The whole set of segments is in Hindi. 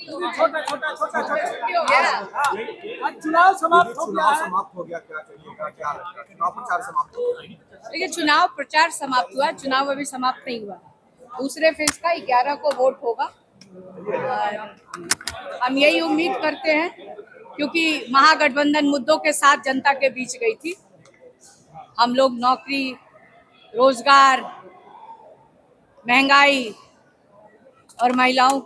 छोटा छोटा छोटा छोटा चुनाव समाप्त हो गया है। क्या कहिएगा, क्या लगता है चुनाव प्रचार समाप्त हो गया? देखिए, चुनाव प्रचार समाप्त हुआ, चुनाव अभी समाप्त नहीं हुआ। दूसरे फेज का 11 को वोट होगा और हम यही उम्मीद करते हैं, क्योंकि महागठबंधन मुद्दों के साथ जनता के बीच गई थी। हम लोग नौकरी, रोजगार, महंगाई और महिलाओं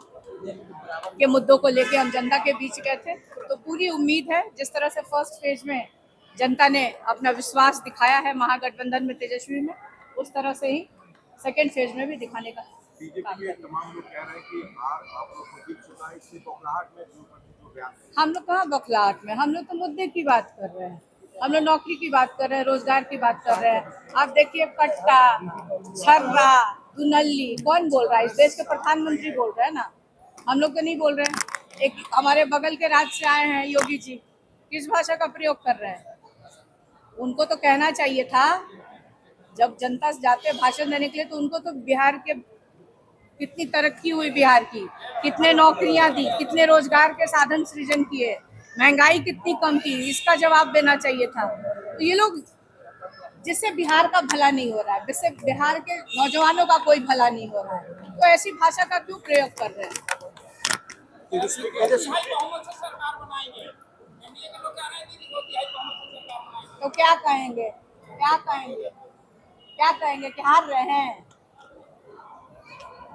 के मुद्दों को लेके हम जनता के बीच गए थे। तो पूरी उम्मीद है, जिस तरह से फर्स्ट फेज में जनता ने अपना विश्वास दिखाया है महागठबंधन में, तेजस्वी में, उस तरह से ही सेकेंड फेज में भी दिखाने का बीजेपी के तमाम लोग कह रहे हैं कि आप लोग को दिख चुका है, इससे बौखलाहट में जो बयान। हम लोग कहाँ बौखलाहट में, हम लोग तो मुद्दे की बात कर रहे हैं। हम लोग नौकरी की बात कर रहे हैं, रोजगार की बात कर रहे हैं। आप देखिए, कट्टा, छर्रा, दुनल्ली, कौन बोल रहा है? इस देश के प्रधानमंत्री बोल रहे हैं ना, हम लोग तो नहीं बोल रहे हैं। एक हमारे बगल के राज्य से आए हैं योगी जी, किस भाषा का प्रयोग कर रहे हैं? उनको तो कहना चाहिए था, जब जनता से जाते भाषण देने के लिए, तो उनको तो बिहार के कितनी तरक्की हुई, बिहार की कितने नौकरियां दी, कितने रोजगार के साधन सृजन किए, महंगाई कितनी कम की, इसका जवाब देना चाहिए था। तो ये लोग, जिससे बिहार का भला नहीं हो रहा है, जिससे बिहार के नौजवानों का कोई भला नहीं हो रहा है, तो ऐसी भाषा का क्यों प्रयोग कर रहे हैं? तो क्या कहेंगे, क्या कहेंगे, क्या कहेंगे कि हार रहे हैं?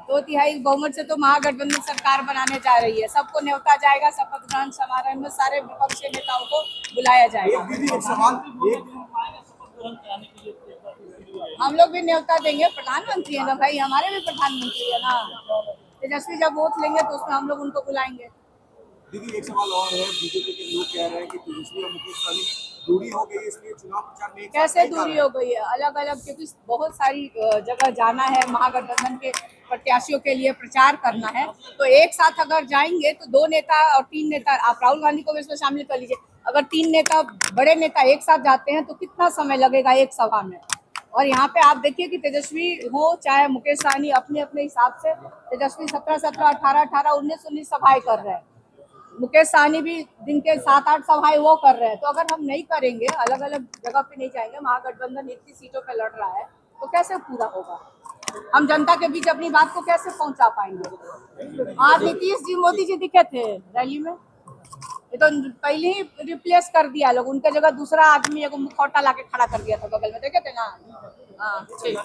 2/3 बहुमत से तो महागठबंधन सरकार बनाने जा रही है। सबको न्योता जाएगा, शपथ ग्रहण समारोह में सारे विपक्षी नेताओं को बुलाया जाएगा। हम लोग भी न्योता देंगे, प्रधानमंत्री है ना भाई, हमारे भी प्रधानमंत्री है ना। तेजस्वी जब वोट लेंगे तो उसमें हम लोग उनको बुलाएंगे। दीदी, एक सवाल और है, बीजेपी के लोग कह रहे हैं कि तेजस्वी और मुकेश सहनी दूरी हो गई, इसलिए चुनाव प्रचार में कैसे दूरी हो गई है? अलग अलग, क्योंकि बहुत सारी जगह जाना है, महागठबंधन के प्रत्याशियों के लिए प्रचार करना है। तो एक साथ अगर जाएंगे तो 2 नेता और 3 नेता, आप राहुल गांधी को भी इसमें शामिल कर लीजिए, अगर 3 नेता, बड़े नेता एक साथ जाते हैं तो कितना समय लगेगा एक सभा में? और यहाँ पे आप देखिए कि तेजस्वी हो चाहे मुकेश सहनी, अपने अपने हिसाब से तेजस्वी 17-17, 18-18, 19-19 सभाएं कर रहे हैं। मुकेश सहनी भी दिन के 7-8 सभाएं वो कर रहे हैं। तो अगर हम नहीं करेंगे, अलग अलग जगह पे नहीं जाएंगे, महागठबंधन इतनी सीटों पे लड़ रहा है, तो कैसे पूरा होगा? हम जनता के बीच अपनी बात को कैसे पहुंचा पाएंगे? आज नीतीश जी, मोदी जी दिखे थे रैली में, ये तो पहले ही रिप्लेस कर दिया लोग, उनके जगह दूसरा आदमी एगो मुखौटा लाके खड़ा कर दिया था बगल में, देखे थे ना। हाँ, ठीक।